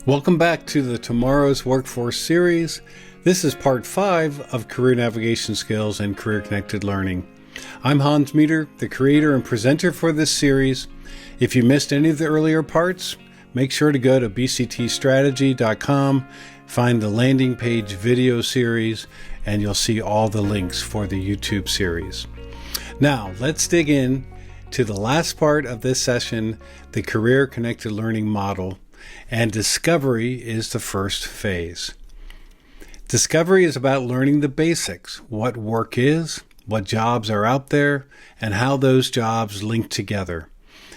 Welcome back to the Tomorrow's Workforce series. This is part 5 of Career Navigation Skills and Career Connected Learning. I'm Hans Meter, the creator and presenter for this series. If you missed any of the earlier parts, make sure to go to bctstrategy.com, find the landing page video series, and you'll see all the links for the YouTube series. Now, let's dig in to the last part of this session, the Career Connected Learning model. And discovery is the first phase. Discovery is about learning the basics, what work is, what jobs are out there, and how those jobs link together.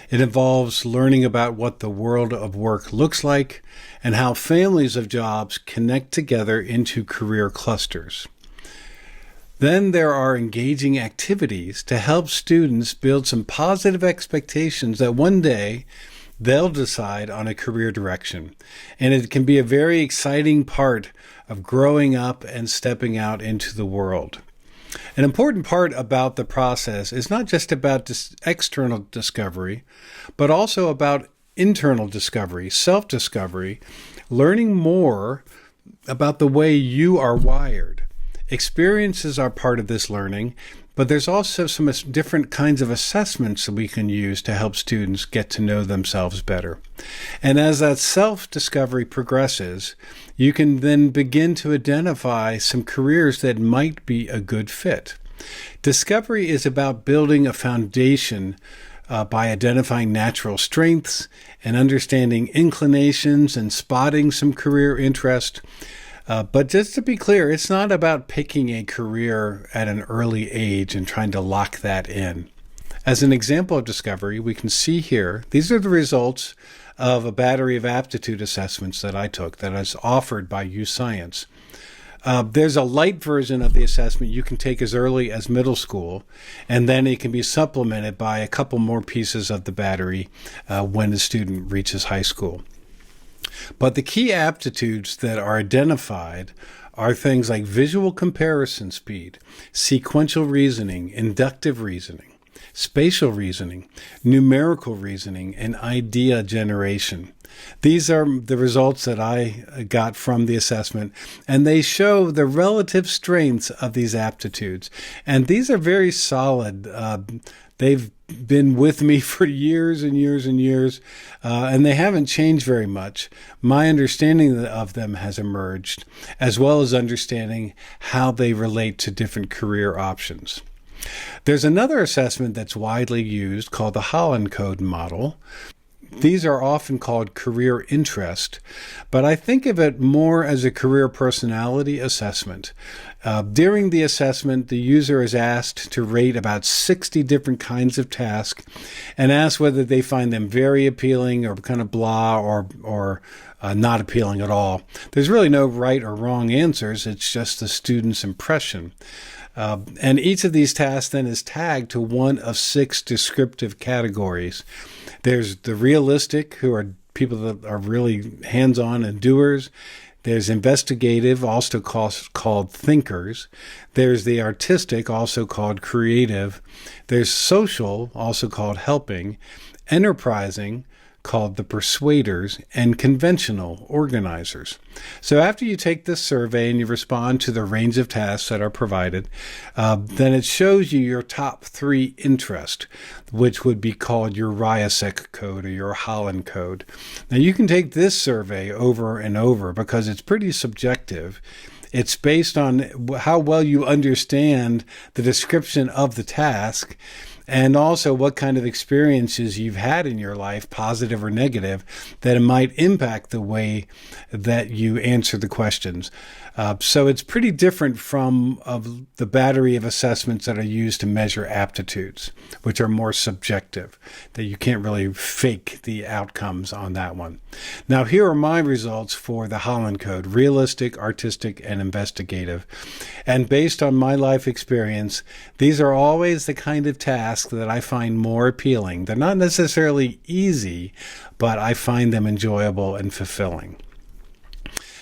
It involves learning about what the world of work looks like and how families of jobs connect together into career clusters. Then there are engaging activities to help students build some positive expectations that one day they'll decide on a career direction. And it can be a very exciting part of growing up and stepping out into the world. An important part about the process is not just about external discovery, but also about internal discovery, self-discovery, learning more about the way you are wired. Experiences are part of this learning, but there's also some different kinds of assessments that we can use to help students get to know themselves better. And as that self-discovery progresses, you can then begin to identify some careers that might be a good fit. Discovery is about building a foundation by identifying natural strengths and understanding inclinations and spotting some career interest. But just to be clear, it's not about picking a career at an early age and trying to lock that in. As an example of discovery, we can see here, these are the results of a battery of aptitude assessments that I took that is offered by UScience. There's a light version of the assessment you can take as early as middle school, and then it can be supplemented by a couple more pieces of the battery when the student reaches high school. But the key aptitudes that are identified are things like visual comparison speed, sequential reasoning, inductive reasoning, spatial reasoning, numerical reasoning, and idea generation. These are the results that I got from the assessment, and they show the relative strengths of these aptitudes. And these are very solid. They've been with me for years and years and years, and they haven't changed very much. My understanding of them has emerged, as well as understanding how they relate to different career options. There's another assessment that's widely used called the Holland Code model. These are often called career interest, but I think of it more as a career personality assessment. During the assessment, the user is asked to rate about 60 different kinds of tasks and ask whether they find them very appealing or kind of blah or not appealing at all. There's really no right or wrong answers. It's just the student's impression. And each of these tasks then is tagged to one of 6 descriptive categories. There's the realistic, who are people that are really hands-on and doers. There's investigative, also called thinkers. There's the artistic, also called creative. There's social, also called helping. Enterprising, called the persuaders, and conventional, organizers. So after you take this survey and you respond to the range of tasks that are provided, then it shows you your top 3 interests, which would be called your Ryersek code or your Holland code. Now you can take this survey over and over because it's pretty subjective. It's based on how well you understand the description of the task, and also what kind of experiences you've had in your life, positive or negative, that it might impact the way that you answer the questions. So it's pretty different from the battery of assessments that are used to measure aptitudes, which are more subjective, that you can't really fake the outcomes on that one. Now, here are my results for the Holland Code: realistic, artistic, and investigative. And based on my life experience, these are always the kind of tasks that I find more appealing. They're not necessarily easy, but I find them enjoyable and fulfilling.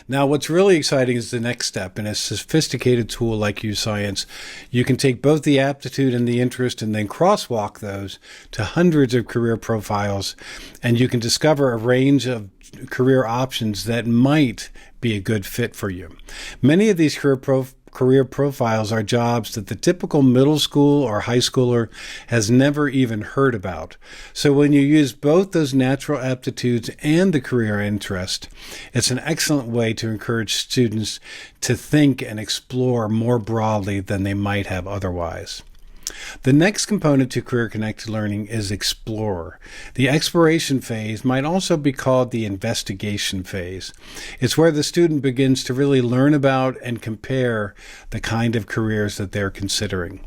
Now, what's really exciting is the next step. In a sophisticated tool like UScience, you can take both the aptitude and the interest and then crosswalk those to hundreds of career profiles, and you can discover a range of career options that might be a good fit for you. Many of these career profiles are jobs that the typical middle school or high schooler has never even heard about. So when you use both those natural aptitudes and the career interest, it's an excellent way to encourage students to think and explore more broadly than they might have otherwise. The next component to career-connected learning is explore. The exploration phase might also be called the investigation phase. It's where the student begins to really learn about and compare the kind of careers that they're considering.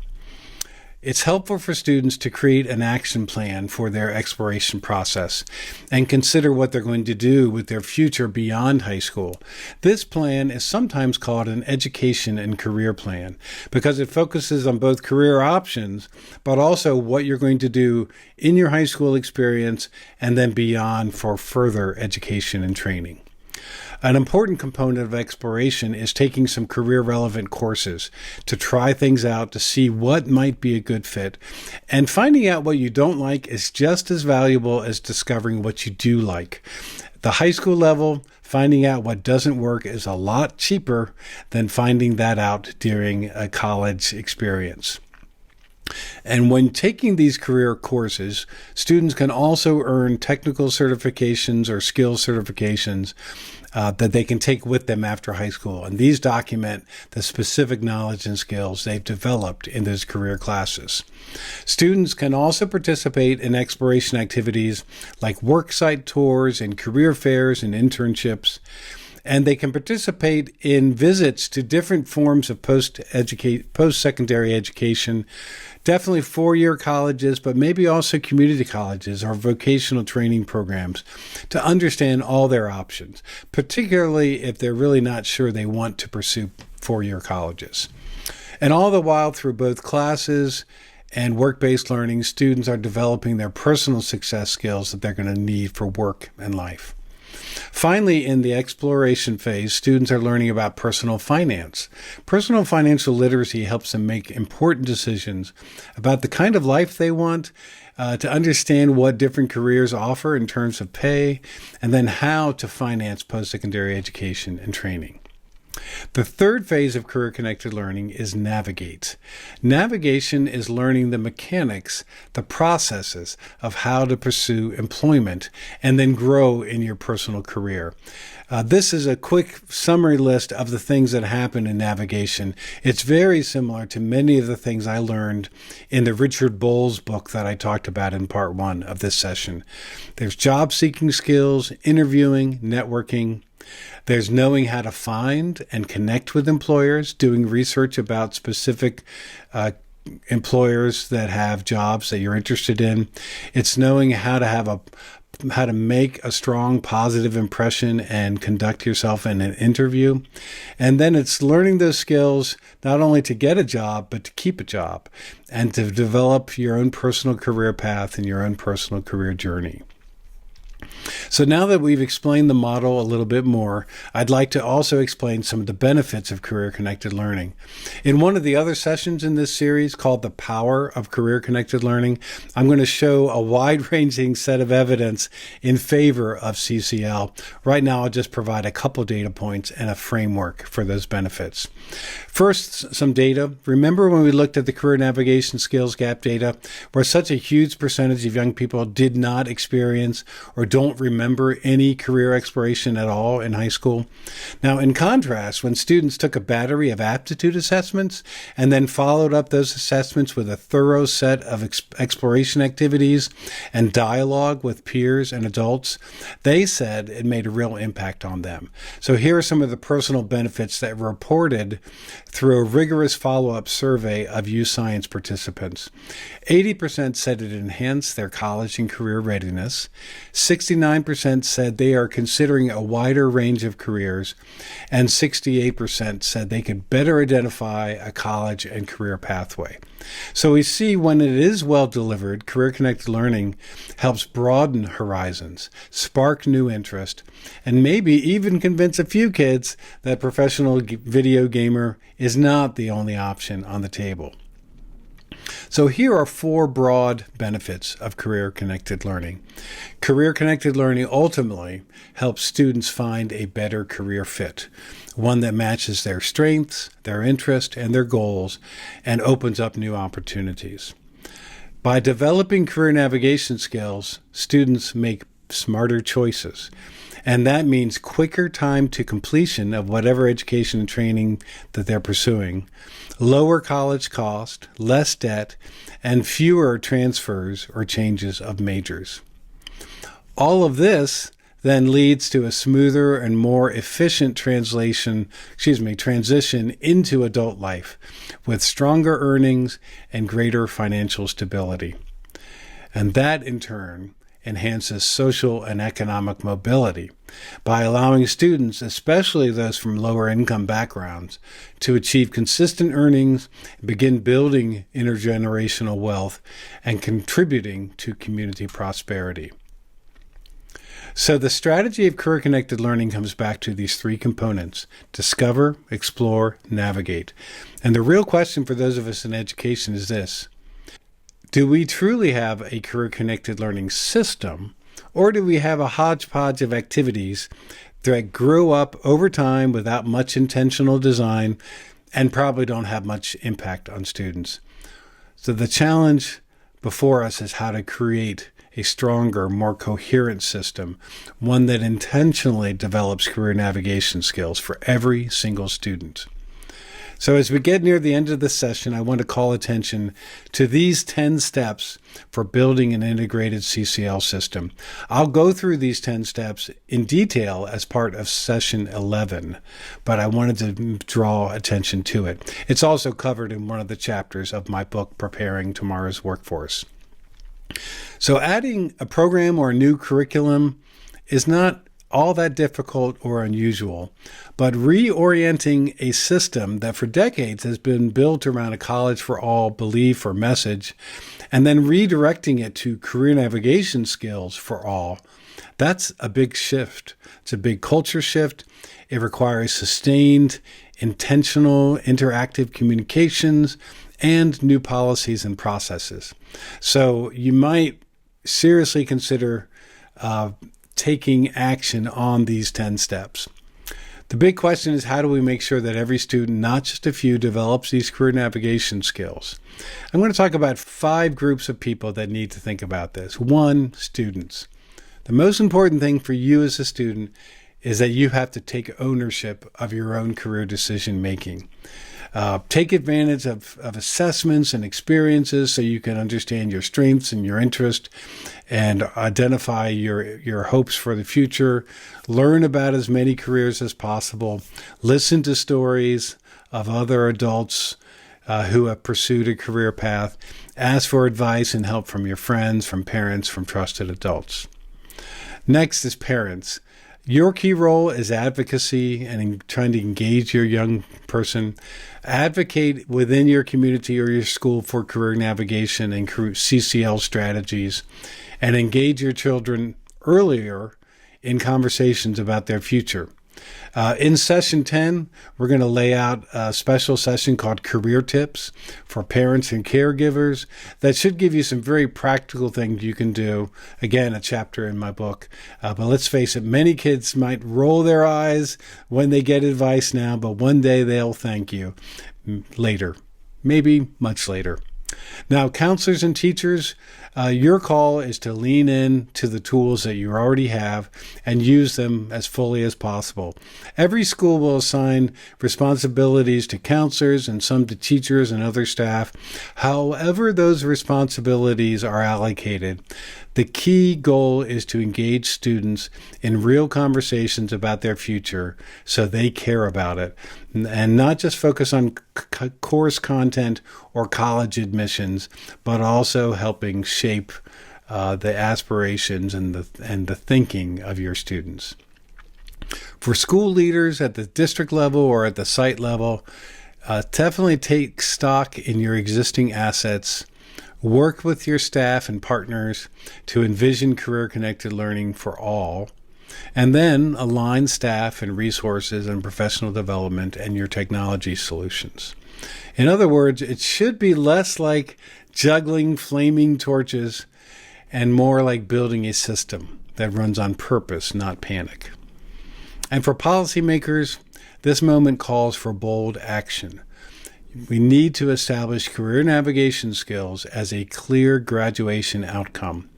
It's helpful for students to create an action plan for their exploration process and consider what they're going to do with their future beyond high school. This plan is sometimes called an education and career plan because it focuses on both career options, but also what you're going to do in your high school experience and then beyond for further education and training. An important component of exploration is taking some career-relevant courses to try things out to see what might be a good fit. And finding out what you don't like is just as valuable as discovering what you do like. The high school level, finding out what doesn't work is a lot cheaper than finding that out during a college experience. And when taking these career courses, students can also earn technical certifications or skills certifications that they can take with them after high school. And these document the specific knowledge and skills they've developed in those career classes. Students can also participate in exploration activities like worksite tours and career fairs and internships. And they can participate in visits to different forms of post-secondary education, definitely four-year colleges, but maybe also community colleges or vocational training programs to understand all their options, particularly if they're really not sure they want to pursue four-year colleges. And all the while, through both classes and work-based learning, students are developing their personal success skills that they're going to need for work and life. Finally, in the exploration phase, students are learning about personal finance. Personal financial literacy helps them make important decisions about the kind of life they want, to understand what different careers offer in terms of pay, and then how to finance post-secondary education and training. The third phase of career-connected learning is navigate. Navigation is learning the mechanics, the processes of how to pursue employment and then grow in your personal career. This is a quick summary list of the things that happen in navigation. It's very similar to many of the things I learned in the Richard Bowles book that I talked about in part 1 of this session. There's job-seeking skills, interviewing, networking. There's knowing how to find and connect with employers, doing research about specific employers that have jobs that you're interested in. It's knowing how to make a strong positive impression and conduct yourself in an interview. And then it's learning those skills not only to get a job, but to keep a job and to develop your own personal career path and your own personal career journey. So now that we've explained the model a little bit more, I'd like to also explain some of the benefits of career-connected learning. In one of the other sessions in this series called The Power of Career-Connected Learning, I'm going to show a wide-ranging set of evidence in favor of CCL. Right now, I'll just provide a couple data points and a framework for those benefits. First, some data. Remember when we looked at the career navigation skills gap data, where such a huge percentage of young people did not experience or don't remember any career exploration at all in high school? Now, in contrast, when students took a battery of aptitude assessments and then followed up those assessments with a thorough set of exploration activities and dialogue with peers and adults, they said it made a real impact on them. So here are some of the personal benefits that were reported through a rigorous follow-up survey of UScience participants. 80% said it enhanced their college and career readiness. 69% 59% said they are considering a wider range of careers, and 68% said they could better identify a college and career pathway. So we see when it is well delivered, career-connected learning helps broaden horizons, spark new interest, and maybe even convince a few kids that professional video gamer is not the only option on the table. So here are 4 broad benefits of career-connected learning. Career-connected learning ultimately helps students find a better career fit, one that matches their strengths, their interests, and their goals, and opens up new opportunities. By developing career navigation skills, students make smarter choices. And that means quicker time to completion of whatever education and training that they're pursuing, lower college cost, less debt, and fewer transfers or changes of majors. All of this then leads to a smoother and more efficient transition into adult life with stronger earnings and greater financial stability. And that in turn enhances social and economic mobility by allowing students, especially those from lower income backgrounds, to achieve consistent earnings, begin building intergenerational wealth, and contributing to community prosperity. So the strategy of career-connected learning comes back to these 3 components: discover, explore, navigate. And the real question for those of us in education is this: do we truly have a career-connected learning system, or do we have a hodgepodge of activities that grew up over time without much intentional design and probably don't have much impact on students? So the challenge before us is how to create a stronger, more coherent system, one that intentionally develops career navigation skills for every single student. So as we get near the end of this session, I want to call attention to these 10 steps for building an integrated CCL system. I'll go through these 10 steps in detail as part of session 11, but I wanted to draw attention to it. It's also covered in one of the chapters of my book, Preparing Tomorrow's Workforce. So adding a program or a new curriculum is not all that difficult or unusual, but reorienting a system that for decades has been built around a college for all belief or message, and then redirecting it to career navigation skills for all, that's a big shift. It's a big culture shift. It requires sustained, intentional, interactive communications and new policies and processes. So you might seriously consider taking action on these 10 steps. The big question is, how do we make sure that every student, not just a few, develops these career navigation skills? I'm going to talk about 5 groups of people that need to think about this. 1, students. The most important thing for you as a student is that you have to take ownership of your own career decision making. Take advantage of assessments and experiences so you can understand your strengths and your interest and identify your hopes for the future. Learn about as many careers as possible. Listen to stories of other adults who have pursued a career path. Ask for advice and help from your friends, from parents, from trusted adults. Next is parents. Your key role is advocacy and in trying to engage your young person. Advocate within your community or your school for career navigation and CCL strategies, and engage your children earlier in conversations about their future. In session 10, we're going to lay out a special session called Career Tips for parents and caregivers that should give you some very practical things you can do. Again, a chapter in my book. But let's face it, many kids might roll their eyes when they get advice now, but one day they'll thank you later, maybe much later. Now, counselors and teachers, your call is to lean in to the tools that you already have and use them as fully as possible. Every school will assign responsibilities to counselors and some to teachers and other staff. However those responsibilities are allocated, the key goal is to engage students in real conversations about their future so they care about it, and not just focus on course content or college admissions, but also helping shape the aspirations and the thinking of your students. For school leaders at the district level or at the site level, definitely take stock in your existing assets. Work with your staff and partners to envision career-connected learning for all, and then align staff and resources and professional development and your technology solutions. In other words, it should be less like juggling flaming torches and more like building a system that runs on purpose, not panic. And for policymakers, this moment calls for bold action. We need to establish career navigation skills as a clear graduation outcome,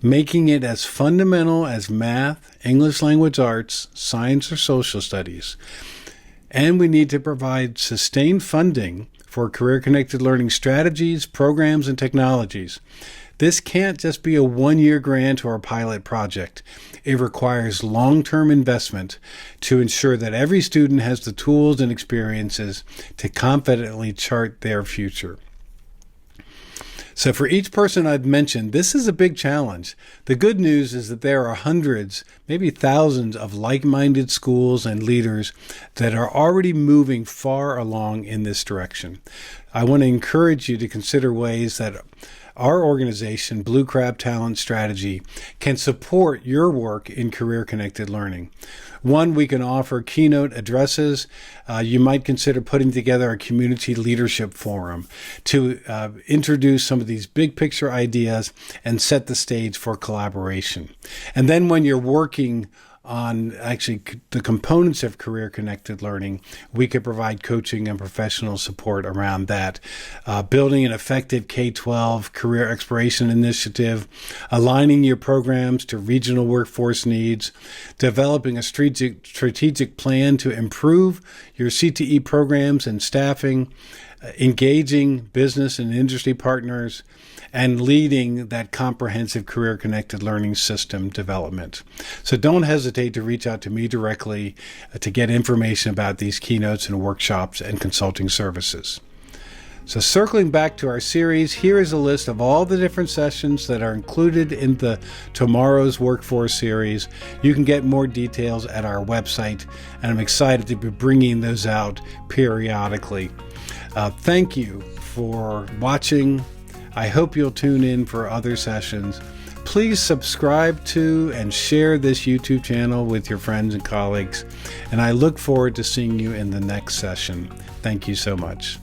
making it as fundamental as math, English language arts, science, or social studies. And we need to provide sustained funding for career-connected learning strategies, programs, and technologies. This can't just be a one-year grant or a pilot project. It requires long-term investment to ensure that every student has the tools and experiences to confidently chart their future. So for each person I've mentioned, this is a big challenge. The good news is that there are hundreds, maybe thousands of like-minded schools and leaders that are already moving far along in this direction. I want to encourage you to consider ways that our organization, Blue Crab Talent Strategy, can support your work in career-connected learning. One, we can offer keynote addresses. You might consider putting together a community leadership forum to introduce some of these big picture ideas and set the stage for collaboration. And then when you're working on actually the components of career-connected learning, we could provide coaching and professional support around that. Building an effective K-12 career exploration initiative, aligning your programs to regional workforce needs, developing a strategic plan to improve your CTE programs and staffing, engaging business and industry partners, and leading that comprehensive career-connected learning system development. So don't hesitate to reach out to me directly to get information about these keynotes and workshops and consulting services. So circling back to our series, here is a list of all the different sessions that are included in the Tomorrow's Workforce series. You can get more details at our website, and I'm excited to be bringing those out periodically. Thank you for watching. I hope you'll tune in for other sessions. Please subscribe to and share this YouTube channel with your friends and colleagues, and I look forward to seeing you in the next session. Thank you so much.